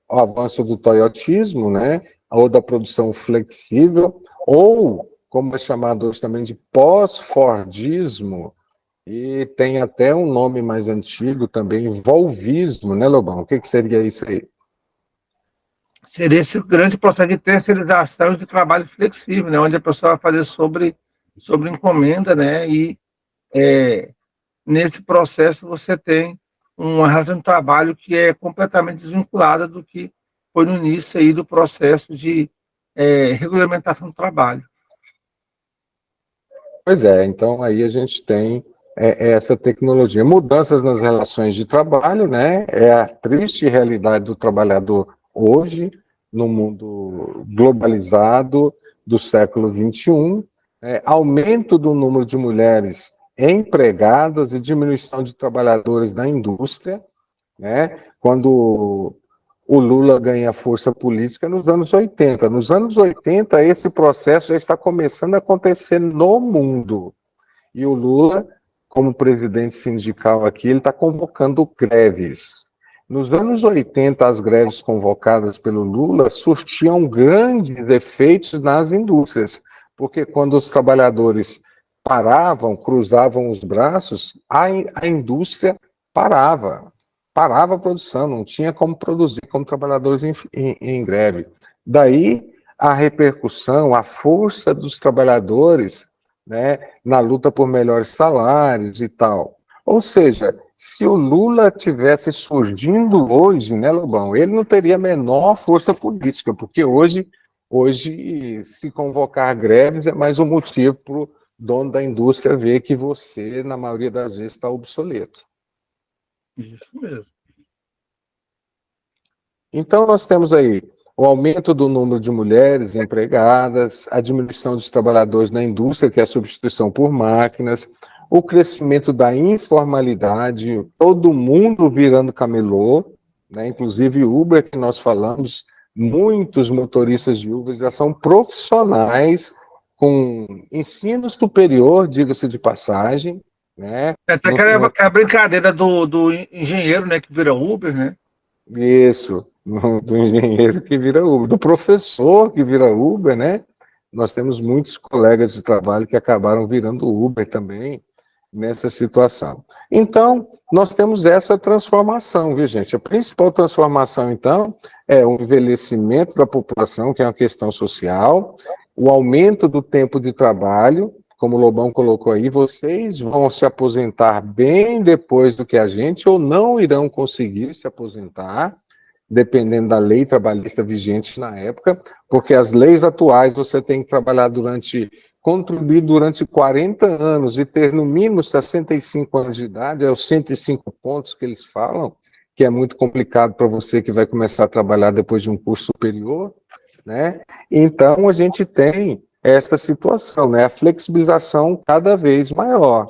o avanço do toyotismo, né, ou da produção flexível, ou, como é chamado hoje também de pós-fordismo, e tem até um nome mais antigo também, volvismo, né, Lobão? O que seria isso aí? Seria esse grande processo de terceirização de trabalho flexível, né, onde a pessoa vai fazer sobre encomenda, né, e nesse processo você tem uma relação de trabalho que é completamente desvinculada do que foi no início aí do processo de regulamentação do trabalho. Pois é, então aí a gente tem essa tecnologia. Mudanças nas relações de trabalho, né? É a triste realidade do trabalhador hoje, no mundo globalizado do século XXI. Aumento do número de mulheres empregadas e diminuição de trabalhadores na indústria, né? Quando o Lula ganha força política nos anos 80. Nos anos 80, esse processo já está começando a acontecer no mundo. E o Lula, como presidente sindical aqui, ele está convocando greves. Nos anos 80, as greves convocadas pelo Lula surtiam grandes efeitos nas indústrias, porque quando os trabalhadores paravam, cruzavam os braços, a indústria parava a produção, não tinha como produzir como trabalhadores em greve. Daí a repercussão, a força dos trabalhadores, né, na luta por melhores salários e tal. Ou seja, se o Lula tivesse surgindo hoje, né, Lobão, ele não teria a menor força política, porque hoje se convocar greves é mais um motivo para o dono da indústria ver que você, na maioria das vezes, está obsoleto. Isso mesmo. Então, nós temos aí o aumento do número de mulheres empregadas, a diminuição dos trabalhadores na indústria, que é a substituição por máquinas, o crescimento da informalidade, todo mundo virando camelô, né? Inclusive Uber, que nós falamos, muitos motoristas de Uber já são profissionais com ensino superior, diga-se de passagem, né? Até aquela brincadeira do engenheiro, né, que vira Uber, né? Isso, do engenheiro que vira Uber, do professor que vira Uber, né? Nós temos muitos colegas de trabalho que acabaram virando Uber também, nessa situação. Então, nós temos essa transformação, viu, gente? A principal transformação, então, é o envelhecimento da população, que é uma questão social, o aumento do tempo de trabalho, como o Lobão colocou aí, vocês vão se aposentar bem depois do que a gente, ou não irão conseguir se aposentar, dependendo da lei trabalhista vigente na época, porque as leis atuais você tem que trabalhar contribuir durante 40 anos e ter no mínimo 65 anos de idade, é os 105 pontos que eles falam, que é muito complicado para você que vai começar a trabalhar depois de um curso superior, né? Então a gente tem esta situação, né? A flexibilização cada vez maior,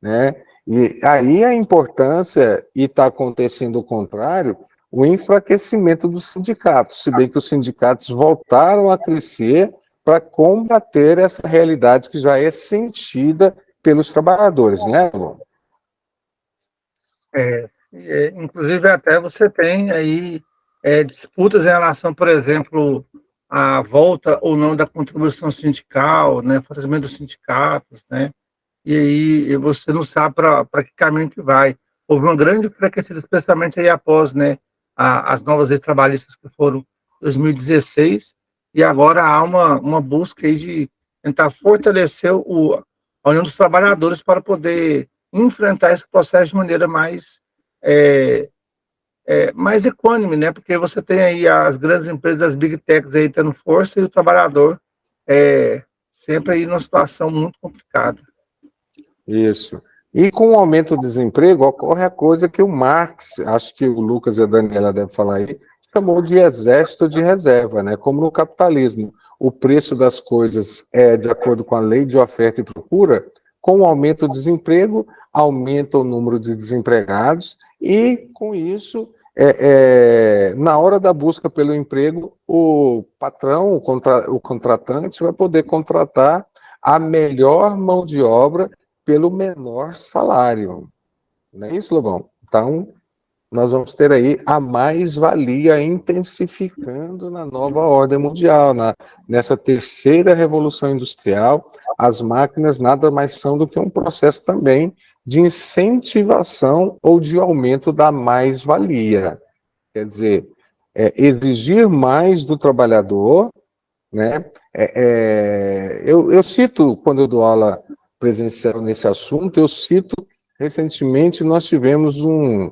né? E aí a importância, e está acontecendo o contrário, o enfraquecimento dos sindicatos, se bem que os sindicatos voltaram a crescer para combater essa realidade que já é sentida pelos trabalhadores, né, Lu? Inclusive até você tem aí disputas em relação, por exemplo, à volta ou não da contribuição sindical, né, fortalecimento dos sindicatos, né, e aí você não sabe para que caminho que vai. Houve uma grande enfraquecida, especialmente aí após, né, as novas leis trabalhistas que foram em 2016, e agora há uma busca aí de tentar fortalecer a União dos Trabalhadores para poder enfrentar esse processo de maneira é, mais equânime, né? Porque você tem aí as grandes empresas das Big Techs aí tendo força e o trabalhador sempre aí numa situação muito complicada. Isso. E com o aumento do desemprego, ocorre a coisa que o Marx, acho que o Lucas e a Daniela devem falar aí, chamou de exército de reserva, né? Como no capitalismo, o preço das coisas é de acordo com a lei de oferta e procura, com o aumento do desemprego, aumenta o número de desempregados, e com isso, na hora da busca pelo emprego, o patrão, o contratante, vai poder contratar a melhor mão de obra pelo menor salário. Não é isso, Lobão? Então, nós vamos ter aí a mais-valia intensificando na nova ordem mundial, nessa terceira revolução industrial. As máquinas nada mais são do que um processo também de incentivação ou de aumento da mais-valia. Quer dizer, exigir mais do trabalhador, né? Eu cito, quando eu dou aula presencial nesse assunto, eu cito, recentemente nós tivemos um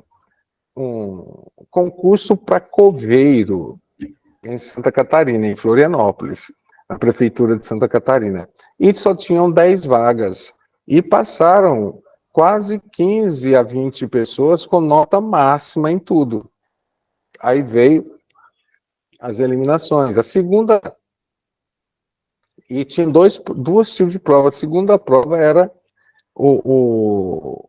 concurso para coveiro em Santa Catarina, em Florianópolis, na prefeitura de Santa Catarina, e só tinham 10 vagas, e passaram quase 15 a 20 pessoas com nota máxima em tudo. Aí veio as eliminações. A segunda, e tinha duas tipos de prova. A segunda prova era o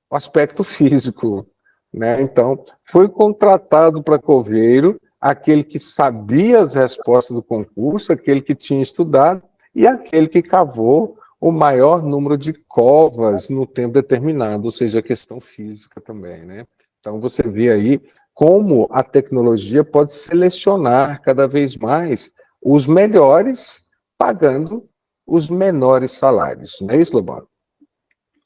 aspecto físico, né? Então, foi contratado para coveiro aquele que sabia as respostas do concurso, aquele que tinha estudado e aquele que cavou o maior número de covas no tempo determinado, ou seja, a questão física também, né? Então, você vê aí como a tecnologia pode selecionar cada vez mais os melhores, pagando os menores salários. Não é isso, Lobão?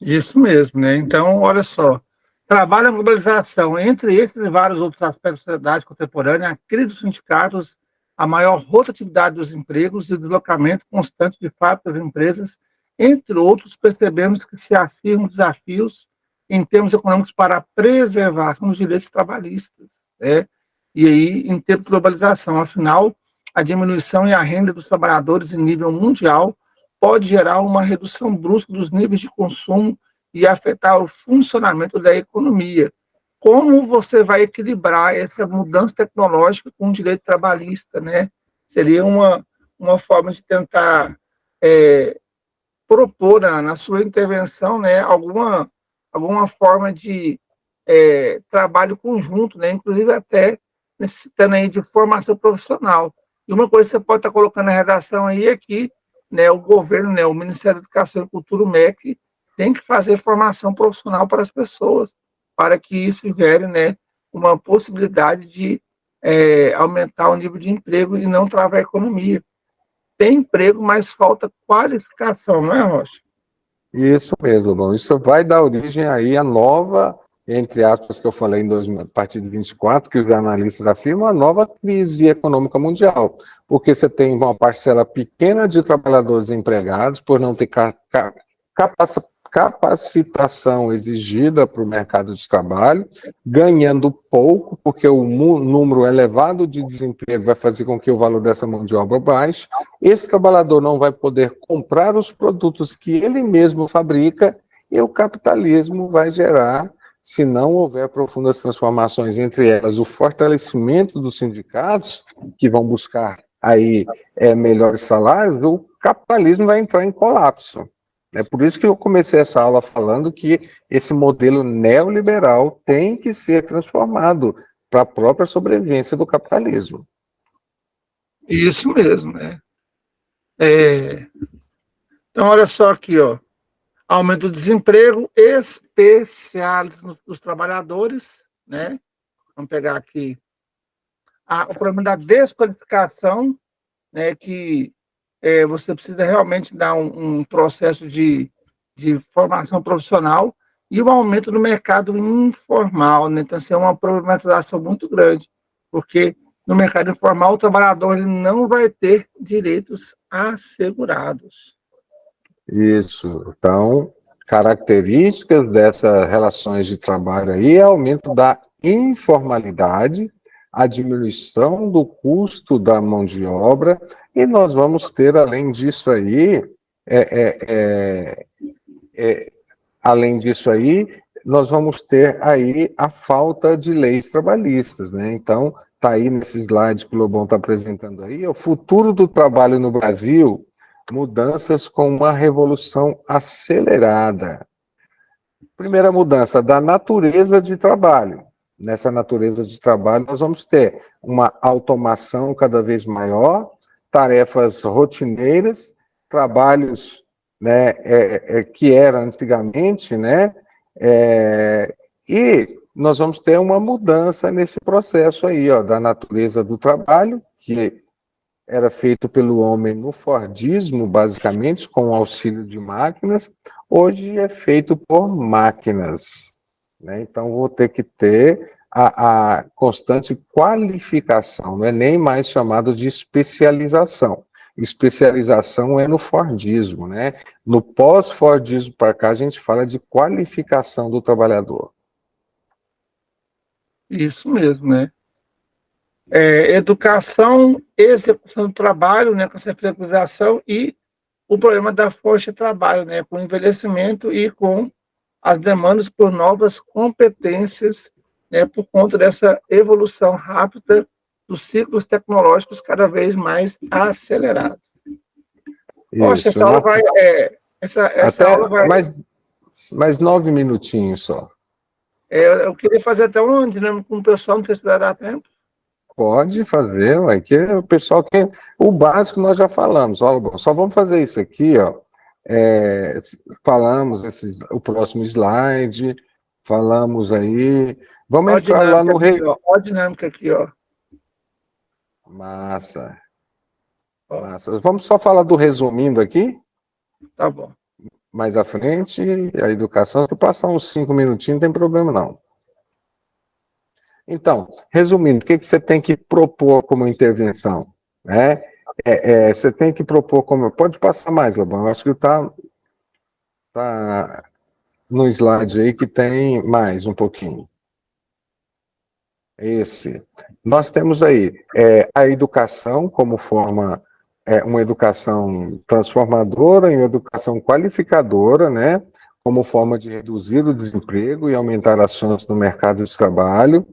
Isso mesmo, né? Então, olha só, trabalho a globalização, entre esses e vários outros aspectos da sociedade contemporânea, a crise dos sindicatos, a maior rotatividade dos empregos e o deslocamento constante de fábricas e empresas, entre outros, percebemos que se acirram desafios em termos econômicos para a preservação dos direitos trabalhistas, né? E aí, em termos de globalização, afinal, a diminuição e a renda dos trabalhadores em nível mundial pode gerar uma redução brusca dos níveis de consumo e afetar o funcionamento da economia. Como você vai equilibrar essa mudança tecnológica com o direito trabalhista, né? Seria uma forma de tentar propor na sua intervenção, né, alguma forma de trabalho conjunto, né? Inclusive até necessitando aí de formação profissional. E uma coisa que você pode estar colocando na redação aí é que, né, o governo, né, o Ministério da Educação e Cultura, o MEC, tem que fazer formação profissional para as pessoas, para que isso gere, né, uma possibilidade de aumentar o nível de emprego e não travar a economia. Tem emprego, mas falta qualificação, não é, Rocha? Isso mesmo, Lobão. Isso vai dar origem aí à nova, entre aspas, que eu falei a partir de 24, que os analistas afirmam, a nova crise econômica mundial. Porque você tem uma parcela pequena de trabalhadores empregados por não ter capacitação exigida para o mercado de trabalho, ganhando pouco, porque o número elevado de desemprego vai fazer com que o valor dessa mão de obra baixe. Esse trabalhador não vai poder comprar os produtos que ele mesmo fabrica e o capitalismo vai gerar, se não houver profundas transformações, entre elas o fortalecimento dos sindicatos, que vão buscar aí melhores salários, o capitalismo vai entrar em colapso. É por isso que eu comecei essa aula falando que esse modelo neoliberal tem que ser transformado para a própria sobrevivência do capitalismo. Isso mesmo, né? Então, olha só aqui, ó. Aumento do desemprego, especialmente dos trabalhadores, né? Vamos pegar aqui o problema da desqualificação, né? Que você precisa realmente dar um processo de formação profissional e o aumento do mercado informal, né? Então, isso é uma problematização muito grande, porque no mercado informal o trabalhador ele não vai ter direitos assegurados. Isso. Então, características dessas relações de trabalho aí é aumento da informalidade, a diminuição do custo da mão de obra, e nós vamos ter, além disso aí, nós vamos ter aí a falta de leis trabalhistas, né? Então, está aí nesse slide que o Lobão está apresentando aí, o futuro do trabalho no Brasil, mudanças com uma revolução acelerada. Primeira mudança, da natureza de trabalho. Nessa natureza de trabalho, nós vamos ter uma automação cada vez maior, tarefas rotineiras, trabalhos, né, que era antigamente, né, e nós vamos ter uma mudança nesse processo aí, ó, da natureza do trabalho, que era feito pelo homem no Fordismo, basicamente, com o auxílio de máquinas, hoje é feito por máquinas, né? Então, vou ter que ter a constante qualificação, não é nem mais chamado de especialização. Especialização é no Fordismo, né? No pós-Fordismo para cá, a gente fala de qualificação do trabalhador. Isso mesmo, né? Educação, execução do trabalho, né, com essa flexibilização e o problema da força de trabalho, né, com o envelhecimento e com as demandas por novas competências, né, por conta dessa evolução rápida dos ciclos tecnológicos cada vez mais acelerados. Poxa, essa aula vai... essa aula vai... Mais 9 minutinhos só. Eu queria fazer até uma dinâmica com o pessoal, não sei se vai dar tempo. Pode fazer, ué, que o pessoal quer. O básico nós já falamos, ó, só vamos fazer isso aqui, ó. Falamos o próximo slide, falamos aí. Vamos entrar lá no aqui, ó, a dinâmica aqui, ó. Massa. Massa. Vamos só falar do resumindo aqui? Tá bom. Mais à frente, a educação, se passar uns 5 minutinhos, não tem problema não. Então, resumindo, o que você tem que propor como intervenção? Né? Você tem que propor como... Pode passar mais, Lobão, eu acho que tá no slide aí que tem mais um pouquinho. Esse. Nós temos aí a educação como forma, uma educação transformadora, uma educação qualificadora, né? Como forma de reduzir o desemprego e aumentar as chances no mercado de trabalho.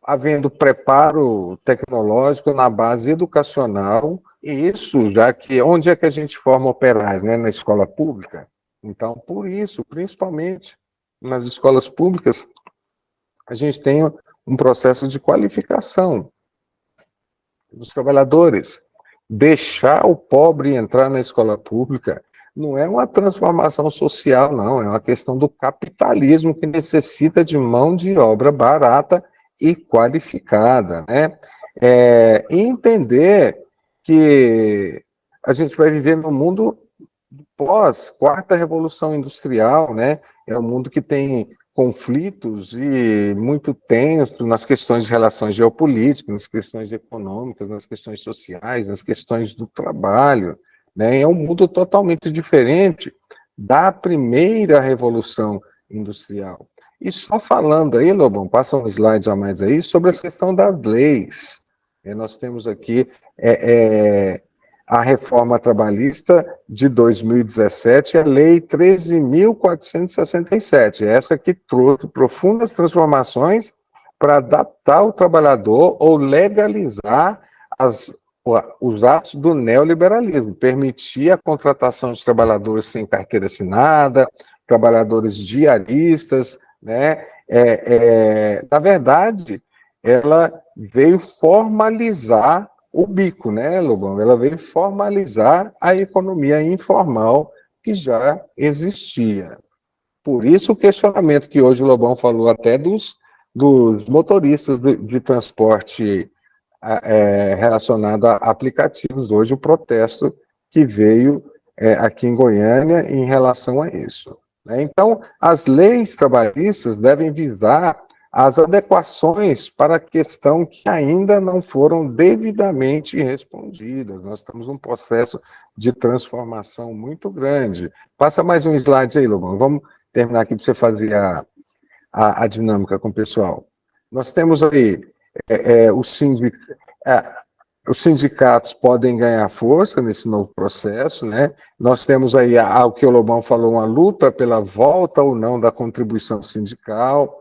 Havendo preparo tecnológico na base educacional, e isso já que onde é que a gente forma operários, né? Na escola pública. Então, por isso, principalmente nas escolas públicas, a gente tem um processo de qualificação dos trabalhadores. Deixar o pobre entrar na escola pública não é uma transformação social, não, é uma questão do capitalismo que necessita de mão de obra barata e qualificada, né? E entender que a gente vai viver num mundo pós-quarta revolução industrial, né, é um mundo que tem conflitos e muito tenso nas questões de relações geopolíticas, nas questões econômicas, nas questões sociais, nas questões do trabalho, né, é um mundo totalmente diferente da primeira revolução industrial. E só falando aí, Lobão, passa um slide a mais aí, sobre a questão das leis. Nós temos aqui a reforma trabalhista de 2017, a Lei 13.467, essa que trouxe profundas transformações para adaptar o trabalhador ou legalizar os atos do neoliberalismo, permitir a contratação de trabalhadores sem carteira assinada, trabalhadores diaristas, né? Na verdade, ela veio formalizar o bico, né, Lobão? Ela veio formalizar a economia informal que já existia. Por isso o questionamento que hoje o Lobão falou até dos motoristas de transporte relacionado a aplicativos, hoje o protesto que veio aqui em Goiânia em relação a isso. Então, as leis trabalhistas devem visar as adequações para a questão que ainda não foram devidamente respondidas. Nós estamos num processo de transformação muito grande. Passa mais um slide aí, Lobão. Vamos terminar aqui para você fazer a dinâmica com o pessoal. Nós temos aí os sindicatos podem ganhar força nesse novo processo, né? Nós temos aí, o que o Lobão falou, uma luta pela volta ou não da contribuição sindical,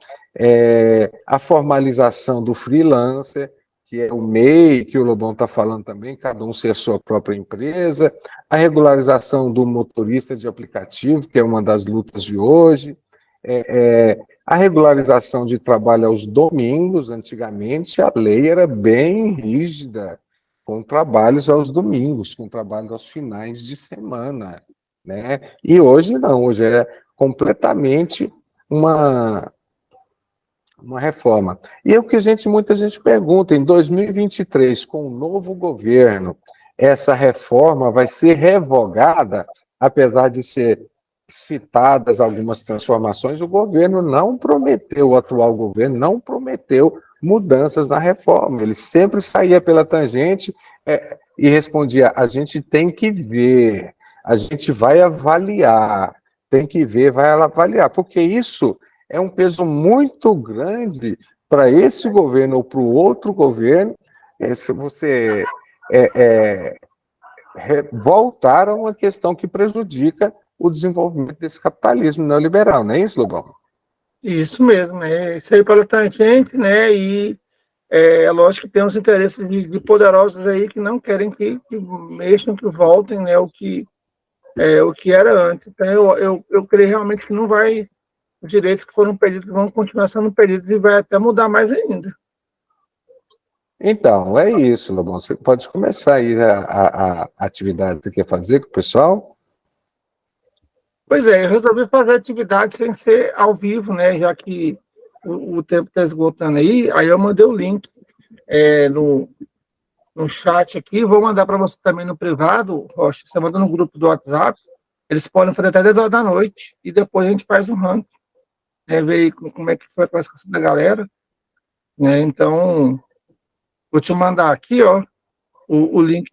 a formalização do freelancer, que é o MEI, que o Lobão está falando também, cada um ser a sua própria empresa, a regularização do motorista de aplicativo, que é uma das lutas de hoje, a regularização de trabalho aos domingos. Antigamente a lei era bem rígida, com trabalhos aos domingos, com trabalho aos finais de semana, né? E hoje não, hoje é completamente uma reforma. E é o que muita gente pergunta, em 2023, com o novo governo, essa reforma vai ser revogada, apesar de ser citadas algumas transformações, o governo não prometeu, o atual governo não prometeu mudanças na reforma, ele sempre saía pela tangente e respondia, a gente tem que ver, a gente vai avaliar, tem que ver, vai avaliar, porque isso é um peso muito grande para esse governo ou para o outro governo, se você voltar a uma questão que prejudica o desenvolvimento desse capitalismo neoliberal, não é isso, Lobão? Isso mesmo, né? Isso aí pela tangente, né? E lógico que tem uns interesses de poderosos aí que não querem que mexam, que voltem, né? O que era antes. Então, eu creio realmente que não vai, os direitos que foram perdidos vão continuar sendo perdidos e vai até mudar mais ainda. Então, é isso, Lobão. Você pode começar aí a atividade que você quer fazer com o pessoal? Pois é, eu resolvi fazer atividade sem ser ao vivo, né? Já que o tempo está esgotando aí eu mandei o link no chat aqui, vou mandar para você também no privado, Rocha, você manda no grupo do WhatsApp, eles podem fazer até 10 horas da noite, e depois a gente faz um ranking, né? Ver aí como é que foi a classificação da galera, né? Então, vou te mandar aqui, ó, o link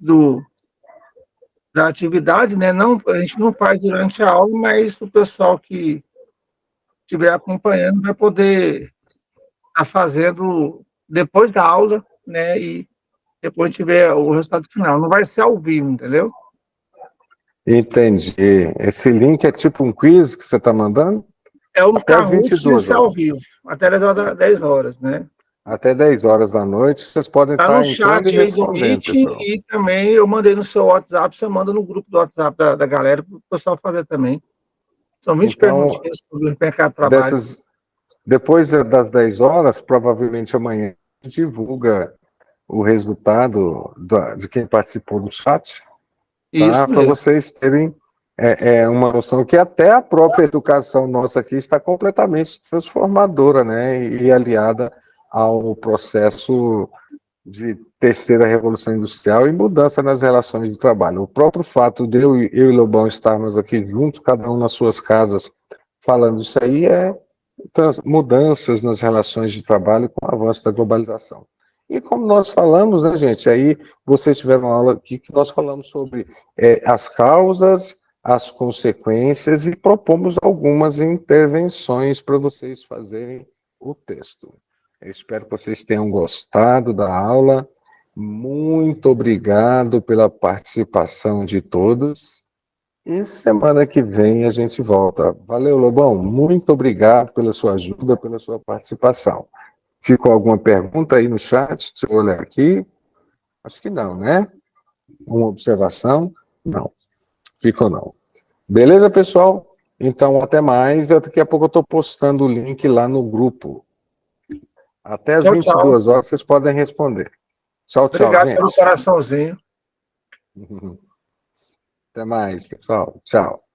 da atividade, né? Não, a gente não faz durante a aula, mas o pessoal que estiver acompanhando vai poder estar fazendo depois da aula, né? E depois tiver o resultado final. Não vai ser ao vivo, entendeu? Entendi. Esse link é tipo um quiz que você está mandando? É o até às Kahoot 22 ser ao vivo, até 10 horas, né? Até 10 horas da noite, vocês podem Tá estar no entrando e chat aí do respondendo, Meet, pessoal. e também eu mandei no seu WhatsApp, você manda no grupo do WhatsApp da galera para o pessoal fazer também. São 20 Então, perguntinhas sobre o mercado de trabalho. depois das 10 horas, provavelmente amanhã, a gente divulga o resultado de quem participou do chat, tá? Isso Para mesmo. vocês terem uma noção que até a própria educação nossa aqui está completamente transformadora, né? E aliada ao processo de terceira revolução industrial e mudança nas relações de trabalho. O próprio fato de eu e Lobão estarmos aqui juntos, cada um nas suas casas, falando isso aí, mudanças nas relações de trabalho com o avanço da globalização. E como nós falamos, né, gente, aí vocês tiveram uma aula aqui que nós falamos sobre as causas, as consequências e propomos algumas intervenções para vocês fazerem o texto. Eu espero que vocês tenham gostado da aula. Muito obrigado pela participação de todos. E semana que vem a gente volta. Valeu, Lobão. Muito obrigado pela sua ajuda, pela sua participação. Ficou alguma pergunta aí no chat? Deixa eu olhar aqui. Acho que não, né? Uma observação? Não. Ficou não. Beleza, pessoal? Então, até mais. Daqui a pouco eu estou postando o link lá no grupo. Até às 22 horas vocês podem responder. Tchau, tchau, Obrigado gente. pelo coraçãozinho. Até mais, pessoal. Tchau.